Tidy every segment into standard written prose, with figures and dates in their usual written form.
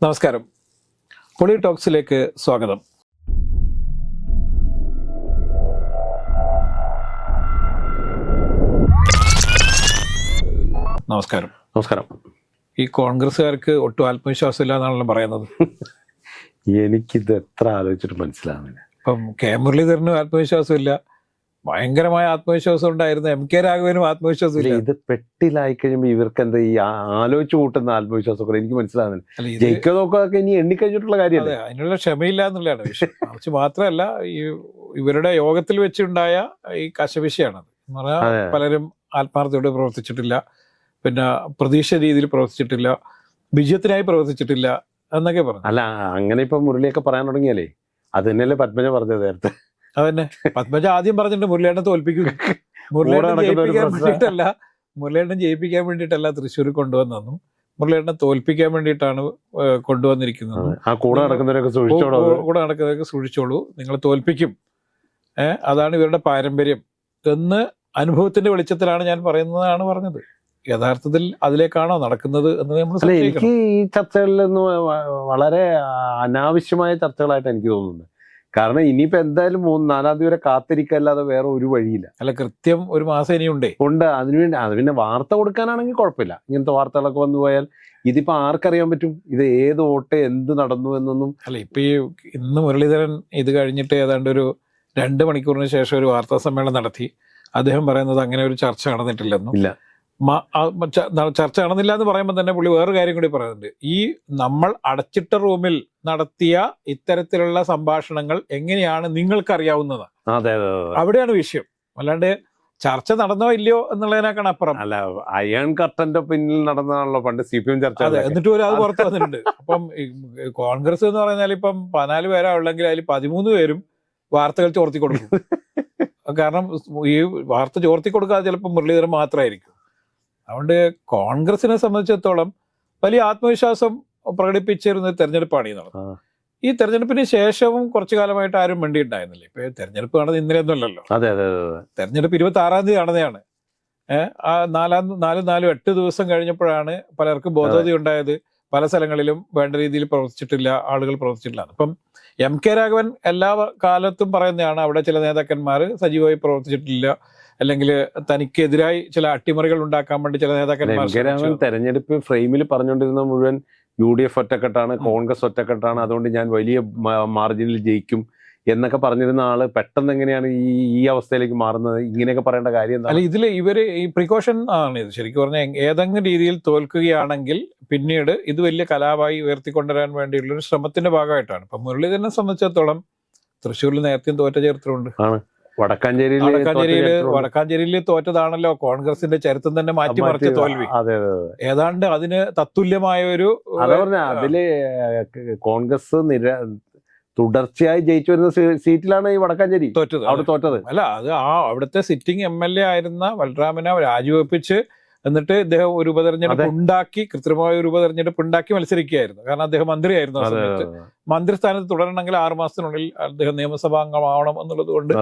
നമസ്കാരം. പൊളി ടോക്സിലേക്ക് സ്വാഗതം. നമസ്കാരം. നമസ്കാരം. ഈ കോൺഗ്രസ്സുകാർക്ക് ഒട്ടും ആത്മവിശ്വാസമില്ല എന്നാണല്ലോ പറയുന്നത്. എനിക്കിത് എത്ര ആലോചിച്ചിട്ട് മനസ്സിലാവുന്നില്ല. ഇപ്പം കെ മുരളീധരനും ആത്മവിശ്വാസമില്ല, ഭയങ്കരമായ ആത്മവിശ്വാസം ഉണ്ടായിരുന്നു. എം കെ രാഘവനും ആത്മവിശ്വാസമില്ല. ഇത് പെട്ടിലായി കഴിയുമ്പോൾ ഇവർക്ക് എന്താ ഈ ആലോചിച്ച് കൂട്ടുന്ന ആത്മവിശ്വാസമൊക്കെ എനിക്ക് മനസ്സിലാവുന്നില്ല. ജയിക്കുക നോക്കുകയൊക്കെ ഇനി എണ്ണിക്കഴിഞ്ഞിട്ടുള്ള കാര്യമല്ലേ. അതിനുള്ള ക്ഷമയില്ല എന്നുള്ളതാണ് വിഷയം. മറിച്ച് മാത്രമല്ല, ഈ ഇവരുടെ യോഗത്തിൽ വെച്ചുണ്ടായ ഈ കശവിശയാണ്. പലരും ആത്മാർത്ഥയോടെ പ്രവർത്തിച്ചിട്ടില്ല, പിന്നെ പ്രതീക്ഷ രീതിയിൽ പ്രവർത്തിച്ചിട്ടില്ല, വിജയത്തിനായി പ്രവർത്തിച്ചിട്ടില്ല എന്നൊക്കെ പറഞ്ഞു. അല്ല, അങ്ങനെ ഇപ്പൊ മുരളിയൊക്കെ പറയാൻ തുടങ്ങിയാലേ അത് തന്നെയല്ലേ പത്മജ പറഞ്ഞത് നേരത്തെ. അതന്നെ പത്മജ ആദ്യം പറഞ്ഞിട്ടുണ്ട് മുരളിയേട്ടൻ തോൽപ്പിക്കും. മുരളിയേട്ടൻ ജയിപ്പിക്കാൻ വേണ്ടിയിട്ടല്ല തൃശ്ശൂർ കൊണ്ടുവന്നെന്നും മുരളിയേട്ടനെ തോൽപ്പിക്കാൻ വേണ്ടിയിട്ടാണ് കൊണ്ടുവന്നിരിക്കുന്നത്. കൂടെ നടക്കുന്നവരൊക്കെ സൂക്ഷിച്ചോളൂ, നിങ്ങൾ തോൽപ്പിക്കും, അതാണ് ഇവരുടെ പാരമ്പര്യം എന്ന് അനുഭവത്തിന്റെ വെളിച്ചത്തിലാണ് ഞാൻ പറയുന്നതാണ് പറഞ്ഞത്. യഥാർത്ഥത്തിൽ അതിലേക്കാണോ നടക്കുന്നത് എന്ന് നമ്മൾ എനിക്ക് ഈ ചർച്ചകളിൽ നിന്ന് വളരെ അനാവശ്യമായ ചർച്ചകളായിട്ട് എനിക്ക് തോന്നുന്നത്. കാരണം ഇനിയിപ്പോ എന്തായാലും 4-4 തീയതി വരെ കാത്തിരിക്കല്ലാതെ വേറെ ഒരു വഴിയില്ല. അല്ല, കൃത്യം ഒരു മാസം ഇനിയുണ്ട്. അതിനുവേണ്ടി അത് പിന്നെ വാർത്ത കൊടുക്കാനാണെങ്കിൽ കുഴപ്പമില്ല. ഇങ്ങനത്തെ വാർത്തകളൊക്കെ വന്നു പോയാൽ ഇതിപ്പോ ആർക്കറിയാൻ പറ്റും ഇത് ഏത് വോട്ട് എന്ത് നടന്നു എന്നൊന്നും. അല്ല, ഇപ്പൊ ഈ ഇന്ന് മുരളീധരൻ ഇത് കഴിഞ്ഞിട്ട് ഏതാണ്ട് ഒരു 2 മണിക്കൂറിന് ശേഷം ഒരു വാർത്താ സമ്മേളനം നടത്തി. അദ്ദേഹം പറയുന്നത് അങ്ങനെ ഒരു ചർച്ച നടന്നിട്ടില്ലെന്നും. ഇല്ല, ചർച്ച നടന്നില്ല എന്ന് പറയുമ്പോൾ തന്നെ പുള്ളി വേറൊരു കാര്യം കൂടി പറയുന്നുണ്ട്. ഈ നമ്മൾ അടച്ചിട്ട റൂമിൽ നടത്തിയ ഇത്തരത്തിലുള്ള സംഭാഷണങ്ങൾ എങ്ങനെയാണ് നിങ്ങൾക്കറിയാവുന്നത്, അവിടെയാണ് വിഷയം. അല്ലാണ്ട് ചർച്ച നടന്നോ ഇല്ലയോ എന്നുള്ളതിനേക്കാണ് അപ്പുറം. അല്ല, അയൺ കർട്ടന്റെ പിന്നിൽ നടന്നതാണല്ലോ പണ്ട് CPM ചർച്ച. അതെ, എന്നിട്ട് അത് പുറത്തു വന്നിട്ടുണ്ട്. അപ്പം കോൺഗ്രസ് എന്ന് പറഞ്ഞാൽ ഇപ്പം 14 പേരാ ഉള്ളെങ്കിൽ അതിൽ 13 പേരും വാർത്തകൾ ചോർത്തി കൊടുക്കും. കാരണം ഈ വാർത്ത ചോർത്തി കൊടുക്കാതെ ചിലപ്പോൾ മുരളീധരൻ മാത്രമായിരിക്കും. അതുകൊണ്ട് കോൺഗ്രസിനെ സംബന്ധിച്ചിടത്തോളം വലിയ ആത്മവിശ്വാസം പ്രകടിപ്പിച്ചിരുന്ന തെരഞ്ഞെടുപ്പാണ് ഈ നടന്നത്. ഈ തെരഞ്ഞെടുപ്പിന് ശേഷവും കുറച്ചു കാലമായിട്ട് ആരും വേണ്ടിയിട്ടുണ്ടായിരുന്നില്ല. ഇപ്പൊ തെരഞ്ഞെടുപ്പ് നടന്നത് ഇന്നലെയൊന്നുമല്ലല്ലോ. തെരഞ്ഞെടുപ്പ് 26-ാം തീയതി നടന്നതാണ്. ആ 4-8 ദിവസം കഴിഞ്ഞപ്പോഴാണ് പലർക്കും ബോധോദയം ഉണ്ടായത്. പല സ്ഥലങ്ങളിലും വേണ്ട രീതിയിൽ പ്രവർത്തിച്ചിട്ടില്ല, ആളുകൾ പ്രവർത്തിച്ചിട്ടില്ല. അപ്പം എം കെ രാഘവൻ എല്ലാ കാലത്തും പറയുന്നതാണ് അവിടെ ചില നേതാക്കന്മാർ സജീവമായി പ്രവർത്തിച്ചിട്ടില്ല, അല്ലെങ്കിൽ തനിക്കെതിരായി ചില അട്ടിമറികൾ ഉണ്ടാക്കാൻ വേണ്ടി ചില നേതാക്കന്മാർ. തെരഞ്ഞെടുപ്പ് ഫ്രെയിമിൽ പറഞ്ഞുകൊണ്ടിരുന്ന മുഴുവൻ UDF ഒറ്റക്കെട്ടാണ്, കോൺഗ്രസ് ഒറ്റക്കെട്ടാണ്, അതുകൊണ്ട് ഞാൻ വലിയ മാർജിനിൽ ജയിക്കും എന്നൊക്കെ പറഞ്ഞിരുന്ന ആള് പെട്ടെന്ന് എങ്ങനെയാണ് ഈ അവസ്ഥയിലേക്ക് മാറുന്നത്? ഇങ്ങനെയൊക്കെ പറയേണ്ട കാര്യം. അല്ല, ഇതിൽ ഇവര് ഈ പ്രിക്കോഷൻ ആണ് ഇത്. ശരിക്കും പറഞ്ഞാൽ ഏതെങ്കിലും രീതിയിൽ തോൽക്കുകയാണെങ്കിൽ പിന്നീട് ഇത് വലിയ കലാപമായി ഉയർത്തിക്കൊണ്ടുവരാൻ വേണ്ടിയുള്ള ഒരു ശ്രമത്തിന്റെ ഭാഗമായിട്ടാണ്. ഇപ്പൊ മുരളീധരനെ സംബന്ധിച്ചിടത്തോളം തൃശ്ശൂരിൽ നേരത്തെയും തോറ്റ ചരിത്രമുണ്ട്. വടക്കാഞ്ചേരിയിൽ തോറ്റതാണല്ലോ കോൺഗ്രസിന്റെ ചരിത്രം തന്നെ മാറ്റിമറിച്ച തോൽവി. ഏതാണ്ട് അതിന് തത്തുല്യമായ ഒരു അതില് കോൺഗ്രസ് തുടർച്ചയായി ജയിച്ചു വരുന്ന സീറ്റിലാണ് ഈ വടക്കാഞ്ചേരി തോറ്റത്. അല്ല, അത് അവിടുത്തെ സിറ്റിംഗ് MLA ആയിരുന്ന ബലറാമിനെ രാജിവെപ്പിച്ച് എന്നിട്ട് ഇദ്ദേഹം ഒരു ഉപതെരഞ്ഞെടുപ്പ് ഉണ്ടാക്കി, കൃത്രിമമായ ഒരു ഉപതെരഞ്ഞെടുപ്പ് ഉണ്ടാക്കി മത്സരിക്കുകയായിരുന്നു. കാരണം അദ്ദേഹം മന്ത്രിയായിരുന്നു ആ സമയത്ത്. മന്ത്രിസ്ഥാനത്ത് തുടരണമെങ്കിൽ 6 മാസത്തിനുള്ളിൽ അദ്ദേഹം നിയമസഭാംഗമാവണം എന്നുള്ളത് കൊണ്ട്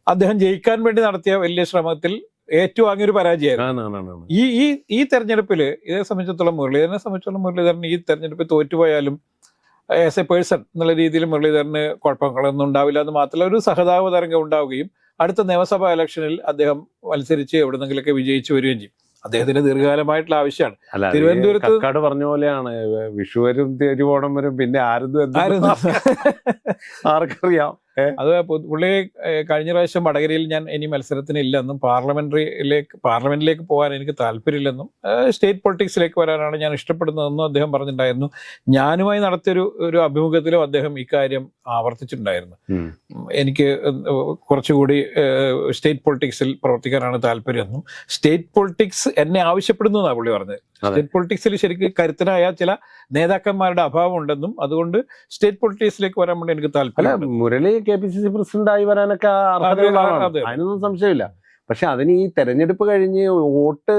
അദ്ദേഹം ജയിക്കാൻ വേണ്ടി നടത്തിയ വലിയ ശ്രമത്തിൽ ഏറ്റുവാങ്ങിയൊരു പരാജയമായിരുന്നു. ഈ തെരഞ്ഞെടുപ്പിൽ ഇതേ സംബന്ധിച്ചിടത്തോളം മുരളീധരൻ ഈ തെരഞ്ഞെടുപ്പിൽ തോറ്റുപോയാലും ആസ് എ പേഴ്സൺ എന്നുള്ള രീതിയിൽ മുരളീധരന് കുഴപ്പങ്ങളൊന്നും ഉണ്ടാവില്ല എന്ന് മാത്രമല്ല, ഒരു സഹതാപ തരംഗം ഉണ്ടാവുകയും അടുത്ത നിയമസഭാ ഇലക്ഷനിൽ അദ്ദേഹം മത്സരിച്ച് എവിടെന്നെങ്കിലൊക്കെ വിജയിച്ചു വരികയും ചെയ്യും. അദ്ദേഹത്തിന് ദീർഘകാലമായിട്ടുള്ള ആവശ്യമാണ്. തിരുവനന്തപുരത്ത് പറഞ്ഞ പോലെയാണ്, വിഷു വരും തിരുവോണം വരും, പിന്നെ ആർക്കറിയാം. അത് പുള്ളി കഴിഞ്ഞ പ്രാവശ്യം വടകരയിൽ ഞാൻ ഇനി മത്സരത്തിന് ഇല്ലെന്നും പാർലമെന്റിലേക്ക് പോകാൻ എനിക്ക് താല്പര്യമില്ലെന്നും സ്റ്റേറ്റ് പൊളിറ്റിക്സിലേക്ക് വരാനാണ് ഞാൻ ഇഷ്ടപ്പെടുന്നതെന്നും അദ്ദേഹം പറഞ്ഞിട്ടുണ്ടായിരുന്നു. ഞാനുമായി നടത്തിയൊരു അഭിമുഖത്തിലും അദ്ദേഹം ഇക്കാര്യം ആവർത്തിച്ചിട്ടുണ്ടായിരുന്നു. എനിക്ക് കുറച്ചുകൂടി സ്റ്റേറ്റ് പൊളിറ്റിക്സിൽ പ്രവർത്തിക്കാനാണ് താല്പര്യമെന്നും സ്റ്റേറ്റ് പൊളിറ്റിക്സ് എന്നെ ആവശ്യപ്പെടുന്നു എന്നാണ് പുള്ളി പറഞ്ഞത്. സ്റ്റേറ്റ് പൊളിറ്റിക്സിൽ ശരിക്കും കരുത്തനായ ചില നേതാക്കന്മാരുടെ അഭാവം ഉണ്ടെന്നും അതുകൊണ്ട് സ്റ്റേറ്റ് പൊളിറ്റിക്സിലേക്ക് വരാൻ വേണ്ടി എനിക്ക് താല്പര്യം. മുരളി KPCC പ്രസിഡന്റ് ആയി വരാനൊക്കെ അതിനൊന്നും സംശയമില്ല. പക്ഷെ അതിന് ഈ തെരഞ്ഞെടുപ്പ് കഴിഞ്ഞ് വോട്ട്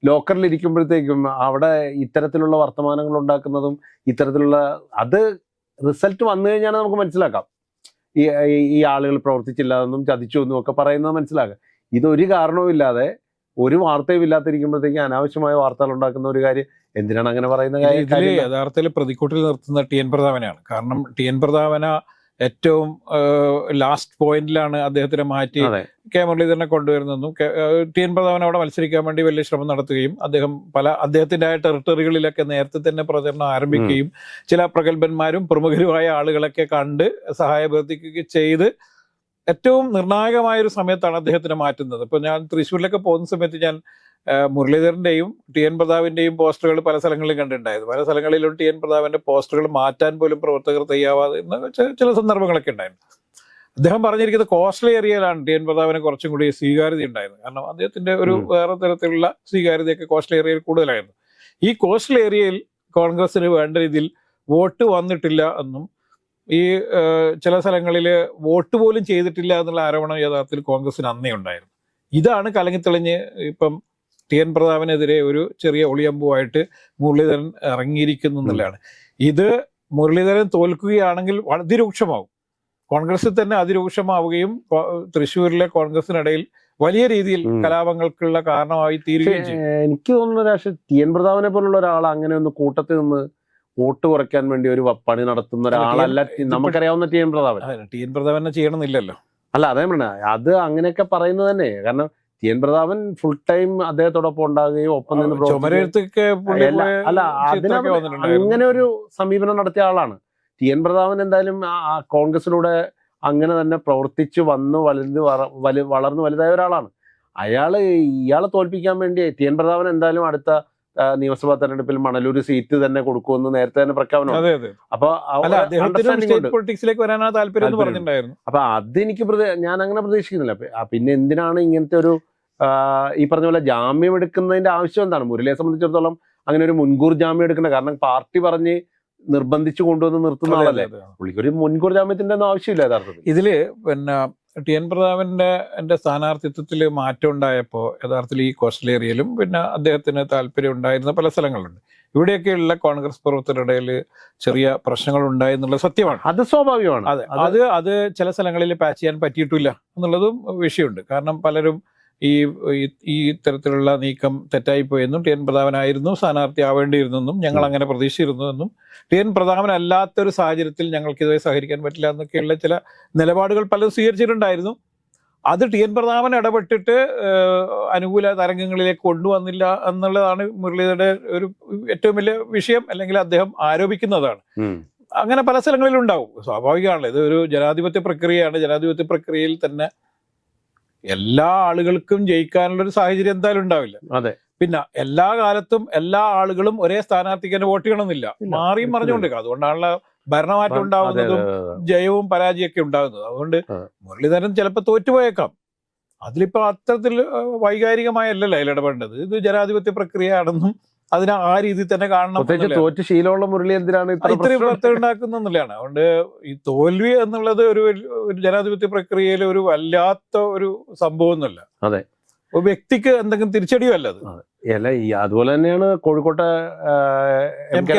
ലോക്കറിൽ ഇരിക്കുമ്പോഴത്തേക്കും അവിടെ ഇത്തരത്തിലുള്ള വർത്തമാനങ്ങൾ ഉണ്ടാക്കുന്നതും ഇത്തരത്തിലുള്ള അത് റിസൾട്ട് വന്നു കഴിഞ്ഞാൽ നമുക്ക് മനസ്സിലാക്കാം ഈ ആളുകൾ പ്രവർത്തിച്ചില്ല എന്നും ചതിച്ചു എന്നും ഒക്കെ പറയുന്നത് മനസ്സിലാക്കാം. ഇതൊരു കാരണവും ഇല്ലാതെ ഒരു വാർത്തയും ഇല്ലാതിരിക്കുമ്പോഴത്തേക്കും അനാവശ്യമായ വാർത്തകൾ ഉണ്ടാക്കുന്ന ഒരു കാര്യം എന്തിനാണ് അങ്ങനെ പറയുന്ന ഇതില് യഥാർത്ഥത്തിൽ പ്രതിക്കൂട്ടിൽ നിർത്തുന്ന ടി എൻ പ്രതാപനെയാണ്. കാരണം ടി എൻ പ്രതാപന ഏറ്റവും ലാസ്റ്റ് പോയിന്റിലാണ് അദ്ദേഹത്തിനെ മാറ്റി കെ മുരളീധരനെ കൊണ്ടുവരുന്നതെന്നും ടി എൻ പ്രതാപൻ അവിടെ മത്സരിക്കാൻ വേണ്ടി വലിയ ശ്രമം നടത്തുകയും അദ്ദേഹത്തിന്റെ ടെറിട്ടറികളിലൊക്കെ നേരത്തെ തന്നെ പ്രചരണം ആരംഭിക്കുകയും ചില പ്രഗത്ഭന്മാരും പ്രമുഖരുമായ ആളുകളൊക്കെ കണ്ട് സഹായഭ്യർത്ഥിക്കുകയും ചെയ്ത് ഏറ്റവും നിർണായകമായ ഒരു സമയത്താണ് അദ്ദേഹത്തിനെ മാറ്റുന്നത്. ഇപ്പൊ ഞാൻ തൃശ്ശൂരിലൊക്കെ പോകുന്ന സമയത്ത് ഞാൻ മുരളീധരന്റെയും ടി എൻ പ്രതാപിന്റെയും പോസ്റ്ററുകൾ പല സ്ഥലങ്ങളിലും കണ്ടിട്ടുണ്ടായിരുന്നു. പല സ്ഥലങ്ങളിലും ടി എൻ പ്രതാപിന്റെ പോസ്റ്ററുകൾ മാറ്റാൻ പോലും പ്രവർത്തകർ തയ്യാവാതെ ചില സന്ദർഭങ്ങളൊക്കെ ഉണ്ടായിരുന്നു. അദ്ദേഹം പറഞ്ഞിരിക്കുന്നത് കോസ്റ്റൽ ഏരിയയിലാണ് ടി എൻ പ്രതാപിന് കുറച്ചും കൂടി സ്വീകാര്യത ഉണ്ടായിരുന്നു. കാരണം അദ്ദേഹത്തിന്റെ ഒരു വേറെ തരത്തിലുള്ള സ്വീകാര്യതയൊക്കെ കോസ്റ്റൽ ഏരിയയിൽ കൂടുതലായിരുന്നു. ഈ കോസ്റ്റൽ ഏരിയയിൽ കോൺഗ്രസിന് വേണ്ട രീതിയിൽ വോട്ട് വന്നിട്ടില്ല എന്നും ഈ ചില സ്ഥലങ്ങളിൽ വോട്ട് പോലും ചെയ്തിട്ടില്ല എന്നുള്ള ആരോപണം യഥാർത്ഥത്തിൽ കോൺഗ്രസിന് അന്നേ ഉണ്ടായിരുന്നു. ഇതാണ് കലങ്ങിത്തെളിഞ്ഞ് ഇപ്പം ടി എൻ പ്രതാപനെതിരെ ഒരു ചെറിയ ഒളിയമ്പുമായിട്ട് മുരളീധരൻ ഇറങ്ങിയിരിക്കുന്നു എന്നുള്ളതാണ്. ഇത് മുരളീധരൻ തോൽക്കുകയാണെങ്കിൽ അതിരൂക്ഷമാവും, കോൺഗ്രസിൽ തന്നെ അതിരൂക്ഷമാവുകയും തൃശ്ശൂരിലെ കോൺഗ്രസിനിടയിൽ വലിയ രീതിയിൽ കലാപങ്ങൾക്കുള്ള കാരണമായി തീരുകയും ചെയ്യും. എനിക്ക് തോന്നുന്ന രാഷ്ട്രീയ ടി എൻ പ്രതാപനെ പോലുള്ള ഒരാൾ അങ്ങനെ ഒന്ന് കൂട്ടത്തിൽ നിന്ന് വോട്ട് കുറയ്ക്കാൻ വേണ്ടി ഒരു പണി നടത്തുന്ന ഒരാളല്ല നമുക്കറിയാവുന്ന T N Prathapan. T N പ്രതാപനെ ചെയ്യണമെന്നില്ലല്ലോ. അല്ല, അതേ പറഞ്ഞ അത് അങ്ങനെയൊക്കെ പറയുന്നത് തന്നെ. കാരണം T N Prathapan full time അദ്ദേഹത്തോടൊപ്പം ഉണ്ടാകുകയും ഒപ്പം നിന്ന് അല്ല അങ്ങനെ ഒരു സമീപനം നടത്തിയ ആളാണ് ടി എൻ പ്രതാപൻ. എന്തായാലും കോൺഗ്രസിലൂടെ അങ്ങനെ തന്നെ പ്രവർത്തിച്ചു വന്ന് വളർന്നു വലുതായ ഒരാളാണ്. ഇയാളെ തോൽപ്പിക്കാൻ വേണ്ടി ടി എൻ പ്രതാപൻ എന്തായാലും അടുത്ത നിയമസഭാ തെരഞ്ഞെടുപ്പിൽ മണലൂർ സീറ്റ് തന്നെ കൊടുക്കുമെന്ന് നേരത്തെ തന്നെ പ്രഖ്യാപനം. അപ്പൊ അപ്പൊ അതെനിക്ക് ഞാൻ അങ്ങനെ പ്രതീക്ഷിക്കുന്നില്ല. പിന്നെ എന്തിനാണ് ഇങ്ങനത്തെ ഒരു ഈ പറഞ്ഞ പോലെ ജാമ്യം എടുക്കുന്നതിന്റെ ആവശ്യം എന്താണ്? മുരളിയെ സംബന്ധിച്ചിടത്തോളം അങ്ങനെ ഒരു മുൻകൂർ ജാമ്യം എടുക്കണ്ട. കാരണം പാർട്ടി പറഞ്ഞ് നിർബന്ധിച്ചു കൊണ്ടുവന്ന് നിർത്തുന്ന ആളല്ലേ. പുള്ളിക്കൊരു മുൻകൂർ ജാമ്യത്തിന്റെ ഒന്നും ആവശ്യമില്ല യഥാർത്ഥത്തിൽ. ഇതില് പിന്നെ ടി എൻ പ്രതാപന്റെ സ്ഥാനാർത്ഥിത്വത്തിൽ മാറ്റം ഉണ്ടായപ്പോൾ യഥാർത്ഥത്തിൽ ഈ കോസ്റ്റൽ ഏരിയയിലും പിന്നെ അദ്ദേഹത്തിന് താല്പര്യം ഉണ്ടായിരുന്ന പല സ്ഥലങ്ങളുണ്ട്. ഇവിടെയൊക്കെയുള്ള കോൺഗ്രസ് പ്രവർത്തകരുടെ ഇടയിൽ ചെറിയ പ്രശ്നങ്ങൾ ഉണ്ടായി എന്നുള്ളത് സത്യമാണ്. അത് സ്വാഭാവികമാണ്. അത് ചില സ്ഥലങ്ങളിൽ പാച്ച് ചെയ്യാൻ പറ്റിയിട്ടില്ല എന്നുള്ളതും വിഷയമുണ്ട്. കാരണം പലരും ഈ തരത്തിലുള്ള നീക്കം തെറ്റായിപ്പോയെന്നും ടി എൻ പ്രതാപനായിരുന്നു സ്ഥാനാർത്ഥി ആവേണ്ടിയിരുന്നെന്നും ഞങ്ങൾ അങ്ങനെ പ്രതീക്ഷിച്ചിരുന്നുവെന്നും ടി എൻ പ്രതാപനല്ലാത്തൊരു സാഹചര്യത്തിൽ ഞങ്ങൾക്ക് ഇതുവരെ സഹകരിക്കാൻ പറ്റില്ല എന്നൊക്കെയുള്ള ചില നിലപാടുകൾ പലരും സ്വീകരിച്ചിട്ടുണ്ടായിരുന്നു. അത് ടി എൻ പ്രതാപൻ ഇടപെട്ടിട്ട് അനുകൂല തരംഗങ്ങളിലേക്ക് കൊണ്ടുവന്നില്ല എന്നുള്ളതാണ് മുരളീധരന്റെ ഒരു ഏറ്റവും വലിയ വിഷയം, അല്ലെങ്കിൽ അദ്ദേഹം ആരോപിക്കുന്നതാണ്. അങ്ങനെ പല സ്ഥലങ്ങളിലും ഉണ്ടാവും, സ്വാഭാവികമാണല്ലോ. ഇത് ഒരു ജനാധിപത്യ പ്രക്രിയയാണ്. ജനാധിപത്യ പ്രക്രിയയിൽ തന്നെ എല്ലാ ആളുകൾക്കും ജയിക്കാനുള്ളൊരു സാഹചര്യം എന്തായാലും ഉണ്ടാവില്ല. അതെ. പിന്നെ എല്ലാ കാലത്തും എല്ലാ ആളുകളും ഒരേ സ്ഥാനാർത്ഥിക്ക് തന്നെ വോട്ട് ചെയ്യണമെന്നില്ല, മാറിയും മറിഞ്ഞുകൊണ്ടിരിക്കുക. അതുകൊണ്ടാണല്ലോ ഭരണമാറ്റം ഉണ്ടാകുന്നതും ജയവും പരാജയമൊക്കെ ഉണ്ടാകുന്നത്. അതുകൊണ്ട് മുരളീധരൻ ചിലപ്പോൾ തോറ്റുപോയേക്കാം. അതിലിപ്പോ അത്തരത്തിൽ വൈകാരികമായല്ലല്ലോ അതിൽ ഇടപെടേണ്ടത്. ഇത് ജനാധിപത്യ പ്രക്രിയയാണെന്നും അതിനെ ആ രീതിയിൽ തന്നെ കാണണം. തോറ്റ് ശീലമുള്ള മുരളി എന്തിനാണ് ഇത്രയും പ്രശ്നം ഉണ്ടാക്കുന്നില്ലാണ്. അതുകൊണ്ട് ഈ തോൽവി എന്നുള്ളത് ഒരു ജനാധിപത്യ പ്രക്രിയയിൽ ഒരു വല്ലാത്ത ഒരു സംഭവമൊന്നുമല്ല. അതെ, ഒരു വ്യക്തിക്ക് എന്തെങ്കിലും തിരിച്ചടിയല്ല അത്. അതുപോലെ തന്നെയാണ് കോഴിക്കോട്ടെ എം കെ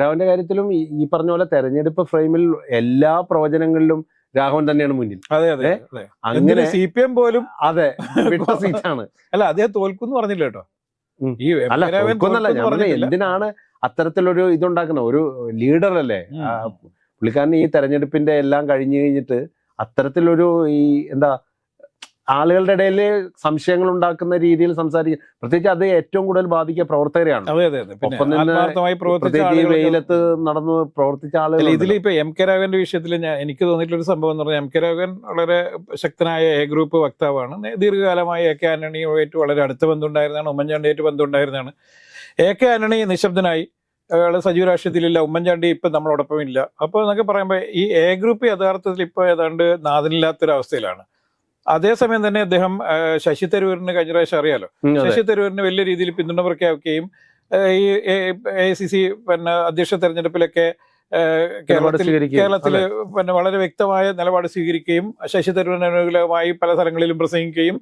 രാഘവന്റെ കാര്യത്തിലും ഈ പറഞ്ഞ പോലെ തെരഞ്ഞെടുപ്പ് ഫ്രെയിമിൽ എല്ലാ പ്രവചനങ്ങളിലും രാഘവൻ തന്നെയാണ് മുന്നിൽ. അതെ അതെ അങ്ങനെ CPM പോലും അതെ വിട്ട സീറ്റാണ്. അല്ല, അദ്ദേഹം തോൽക്കുന്നു പറഞ്ഞില്ല കേട്ടോ. എന്തിനാണ് അത്തരത്തിലൊരു ഇതുണ്ടാക്കുന്ന ഒരു ലീഡർ അല്ലേ പുള്ളിക്കാരൻ? ഈ തെരഞ്ഞെടുപ്പിന്റെ എല്ലാം കഴിഞ്ഞു കഴിഞ്ഞിട്ട് അത്തരത്തിലൊരു ഈ എന്താ ആളുകളുടെ ഇടയിൽ സംശയങ്ങൾ ഉണ്ടാക്കുന്ന രീതിയിൽ സംസാരിക്കും. പ്രത്യേകിച്ച് അത് ഏറ്റവും കൂടുതൽ ബാധിക്കുക പ്രവർത്തകരെയാണ്. ഒപ്പം നിന്ന് വെയിലത്ത് നടന്ന് പ്രവർത്തിച്ച ആളുകൾ. ഇതിലിപ്പോ എം കെ രാഘവന്റെ വിഷയത്തിൽ എനിക്ക് തോന്നിയിട്ടുള്ള സംഭവം എന്ന് പറഞ്ഞാൽ, എം കെ രാഘവൻ വളരെ ശക്തനായ എ ഗ്രൂപ്പ് വക്താവാണ്. ദീർഘകാലമായി എ കെ ആന്റണിയുമായിട്ട് വളരെ അടുത്ത ബന്ധമുണ്ടായിരുന്നതാണ്. ഉമ്മൻചാണ്ടിയായിട്ട് ബന്ധമുണ്ടായിരുന്നതാണ്. എ കെ ആന്റണി നിശബ്ദനായി, അയാൾ സജീവ രാഷ്ട്രീയത്തിലില്ല. ഉമ്മൻചാണ്ടി ഇപ്പൊ നമ്മളോടൊപ്പം ഇല്ല. അപ്പൊ എന്നൊക്കെ പറയുമ്പോൾ ഈ എ ഗ്രൂപ്പ് യഥാർത്ഥത്തിൽ ഇപ്പൊ ഏതാണ്ട് നാഥനില്ലാത്തൊരവസ്ഥയിലാണ്. അതേസമയം തന്നെ അദ്ദേഹം ശശി തരൂരിന് കഴിഞ്ഞ പ്രാവശ്യം അറിയാലോ, ശശി തരൂരിന് വലിയ രീതിയിൽ പിന്തുണ പ്രഖ്യാപിക്കുകയും ഈ AICC പിന്നെ അധ്യക്ഷ തെരഞ്ഞെടുപ്പിലൊക്കെ കേരളത്തിൽ പിന്നെ വളരെ വ്യക്തമായ നിലപാട് സ്വീകരിക്കുകയും ശശി തരൂരിന് അനുകൂലമായി പല സ്ഥലങ്ങളിലും പ്രസംഗിക്കുകയും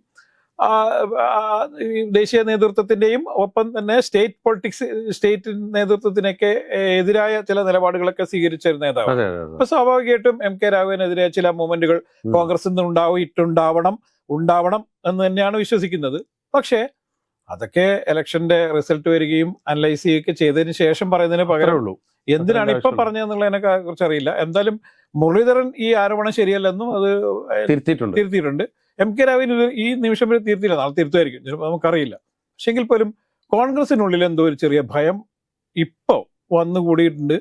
ദേശീയ നേതൃത്വത്തിന്റെയും ഒപ്പം തന്നെ സ്റ്റേറ്റ് നേതൃത്വത്തിനൊക്കെ എതിരായ ചില നിലപാടുകളൊക്കെ സ്വീകരിച്ചിരുന്ന നേതാവ്. അപ്പൊ സ്വാഭാവികമായിട്ടും എം കെ രാഘവനെതിരെ ചില മൂവ്മെന്റുകൾ കോൺഗ്രസിൽ നിന്ന് ഉണ്ടാവണം എന്ന് തന്നെയാണ് വിശ്വസിക്കുന്നത്. പക്ഷേ അതൊക്കെ ഇലക്ഷന്റെ റിസൾട്ട് വരികയും അനലൈസ് ചെയ്യുകയൊക്കെ ചെയ്തതിന് ശേഷം പറയുന്നതിന് പകരം ഉള്ളൂ. എന്തിനാണ് ഇപ്പൊ പറഞ്ഞതെന്നുള്ളതിനെ കുറിച്ച് അറിയില്ല. എന്തായാലും മുരളീധരൻ ഈ ആരോപണം ശരിയല്ലെന്നും അത് തിരുത്തിയിട്ടുണ്ട്. എം കെ രാഘവൻ ഈ നിമിഷം വരെ തിരുത്തിയില്ല, നാളെ തിരുത്തുമായിരിക്കും, ചിലപ്പോൾ നമുക്കറിയില്ല. പക്ഷെങ്കിൽ പോലും കോൺഗ്രസിനുള്ളിൽ എന്തോ ഒരു ചെറിയ ഭയം ഇപ്പോ വന്നുകൂടിയിട്ടുണ്ട്.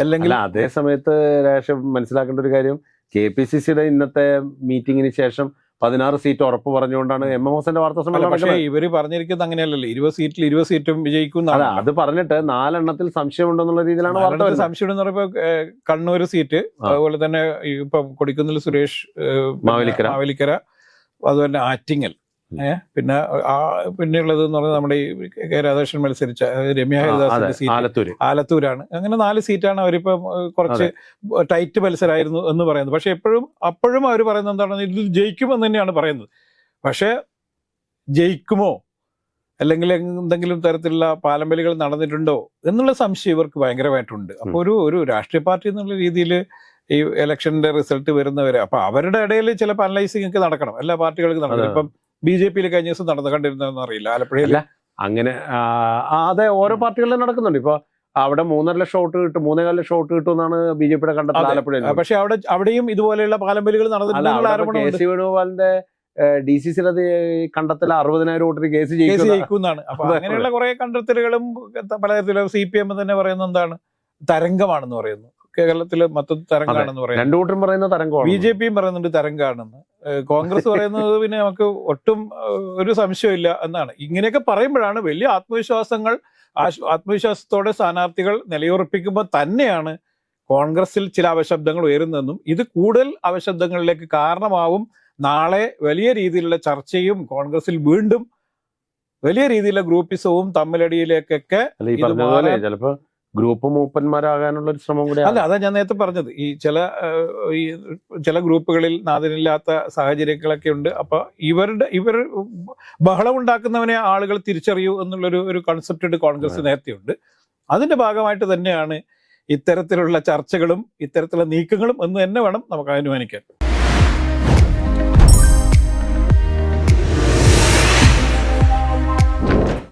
അല്ലെങ്കിൽ അതേ സമയത്ത് മനസ്സിലാക്കേണ്ട ഒരു കാര്യം, KPCCയുടെ ഇന്നത്തെ മീറ്റിംഗിന് ശേഷം 16 സീറ്റ് ഉറപ്പ് പറഞ്ഞുകൊണ്ടാണ് MMSന്റെ വാർത്താ സമ്മേളനം. പക്ഷേ ഇവര് പറഞ്ഞിരിക്കുന്നത് അങ്ങനെയല്ലല്ലോ, 20 സീറ്റിൽ 20 സീറ്റും വിജയിക്കും. അത് പറഞ്ഞിട്ട് 4 എണ്ണത്തിൽ സംശയമുണ്ടെന്നുള്ള രീതിയിലാണ് സംശയം എന്ന് പറയുമ്പോൾ കണ്ണൂർ സീറ്റ്, അതുപോലെ തന്നെ ഇപ്പം കൊടിക്കുന്നിൽ സുരേഷ്, മാവേലിക്കര, അതുപോലെ ആറ്റിങ്ങൽ, പിന്നെയുള്ളത് എന്ന് പറഞ്ഞാൽ നമ്മുടെ ഈ കെ രാധാകൃഷ്ണൻ മത്സരിച്ച രമ്യ ഹരിദാസിന്റെ സീറ്റ് ആലത്തൂരാണ്. അങ്ങനെ 4 സീറ്റാണ് അവരിപ്പം കുറച്ച് ടൈറ്റ് മത്സരമായിരുന്നു എന്ന് പറയുന്നത്. പക്ഷെ അപ്പോഴും അവർ പറയുന്നത് എന്താണ്, ഇതിൽ ജയിക്കുമെന്ന് തന്നെയാണ് പറയുന്നത്. പക്ഷെ ജയിക്കുമോ അല്ലെങ്കിൽ എന്തെങ്കിലും തരത്തിലുള്ള പാലമ്പലികൾ നടന്നിട്ടുണ്ടോ എന്നുള്ള സംശയം ഇവർക്ക് ഭയങ്കരമായിട്ടുണ്ട്. അപ്പോൾ ഒരു രാഷ്ട്രീയ പാർട്ടി എന്നുള്ള രീതിയിൽ ഈ ഇലക്ഷന്റെ റിസൾട്ട് വരുന്നവരെ അപ്പൊ അവരുടെ ഇടയിൽ ചിലപ്പോൾ അനലൈസിംഗ് ഒക്കെ നടക്കണം, എല്ലാ പാർട്ടികൾക്കും നടക്കണം. ഇപ്പം BJP കഴിഞ്ഞ ദിവസം കണ്ടിരുന്നതെന്ന് അറിയില്ല, ആലപ്പുഴയിൽ അങ്ങനെ അതെ ഓരോ പാർട്ടികളിലും നടക്കുന്നുണ്ട്. ഇപ്പൊ അവിടെ 3.5 ലക്ഷം വോട്ട് കിട്ടും, 3.4 ലക്ഷം വോട്ട് കിട്ടും എന്നാണ് BJPയുടെ കണ്ടെത്തൽ ആലപ്പുഴയിൽ. പക്ഷെ അവിടെയും ഇതുപോലെയുള്ള പാലമ്പലികൾ നടന്നിട്ടുള്ള KC വേണുഗോപാലിന്റെ DCCയുടെ കണ്ടെത്തൽ 60,000 വോട്ടിന് കേസ് ജയിക്കുന്നതാണ്. അപ്പൊ അങ്ങനെയുള്ള കുറെ കണ്ടെത്തലുകളും പലതരത്തിലും CPM തന്നെ പറയുന്നത് എന്താണ്, തരംഗമാണെന്ന് പറയുന്നു. കേരളത്തില് മൊത്തത്തിൽ തരംഗാണെന്ന് പറയുന്നത്. 2 കൂട്ടരും പറയുന്ന തരംഗമാണ്. BJPയും പറയുന്നുണ്ട് തരംഗാണെന്ന്, കോൺഗ്രസ് പറയുന്നത് പിന്നെ നമുക്ക് ഒട്ടും ഒരു സംശയമില്ല എന്നാണ്. ഇങ്ങനെയൊക്കെ പറയുമ്പോഴാണ് വലിയ ആത്മവിശ്വാസത്തോടെ സ്ഥാനാർത്ഥികൾ നിലയുറപ്പിക്കുമ്പോൾ തന്നെയാണ് കോൺഗ്രസിൽ ചില അവശബ്ദങ്ങൾ ഉയരുന്നതെന്നും ഇത് കൂടുതൽ അവശബ്ദങ്ങളിലേക്ക് കാരണമാവും. നാളെ വലിയ രീതിയിലുള്ള ചർച്ചയും കോൺഗ്രസിൽ വീണ്ടും വലിയ രീതിയിലുള്ള ഗ്രൂപ്പിസവും തമ്മിലടിയിലേക്കൊക്കെ ചിലപ്പോ ഗ്രൂപ്പ് മൂപ്പന്മാരാകാനുള്ള ഒരു ശ്രമം കൂടി അല്ല. അതാ ഞാൻ നേരത്തെ പറഞ്ഞത്, ഈ ചില ഗ്രൂപ്പുകളിൽ നാഥനില്ലാത്ത സാഹചര്യങ്ങളൊക്കെ ഉണ്ട്. അപ്പൊ ഇവർ ബഹളം ഉണ്ടാക്കുന്നവനെ ആളുകൾ തിരിച്ചറിയൂ എന്നുള്ളൊരു കൺസെപ്റ്റ് കോൺഗ്രസ് നേരത്തെ ഉണ്ട്. അതിന്റെ ഭാഗമായിട്ട് തന്നെയാണ് ഇത്തരത്തിലുള്ള ചർച്ചകളും ഇത്തരത്തിലുള്ള നീക്കങ്ങളും എന്ന് തന്നെ വേണം നമുക്ക് അനുമാനിക്കാൻ.